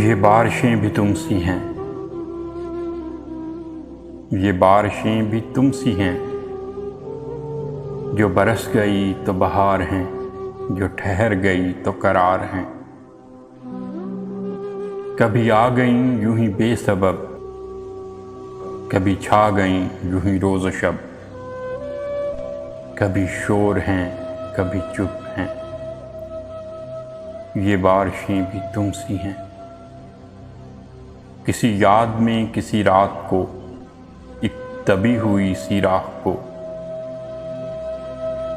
یہ بارشیں بھی تم سی ہیں، یہ بارشیں بھی تم سی ہیں، جو برس گئی تو بہار ہیں، جو ٹھہر گئی تو قرار ہیں۔ کبھی آ گئیں یوں ہی بے سبب، کبھی چھا گئیں یوں ہی روز و شب، کبھی شور ہیں کبھی چپ ہیں، یہ بارشیں بھی تم سی ہیں۔ کسی یاد میں کسی رات کو، ایک دبی ہوئی سی راہ کو،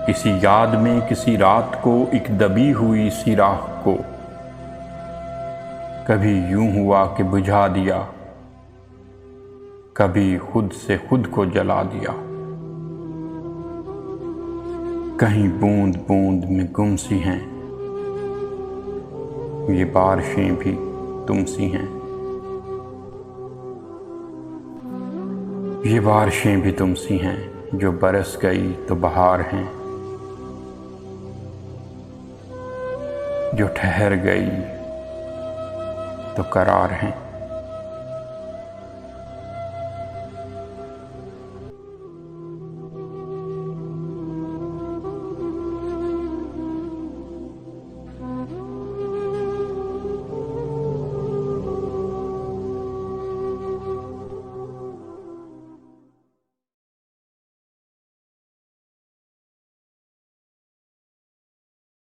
کسی یاد میں کسی رات کو، ایک دبی ہوئی سی راہ کو، کبھی یوں ہوا کہ بجھا دیا، کبھی خود سے خود کو جلا دیا۔ کہیں بوند بوند میں گم سی ہیں، یہ بارشیں بھی تم سی ہیں۔ یہ بارشیں بھی تم سی ہیں، جو برس گئی تو بہار ہیں، جو ٹھہر گئی تو قرار ہیں۔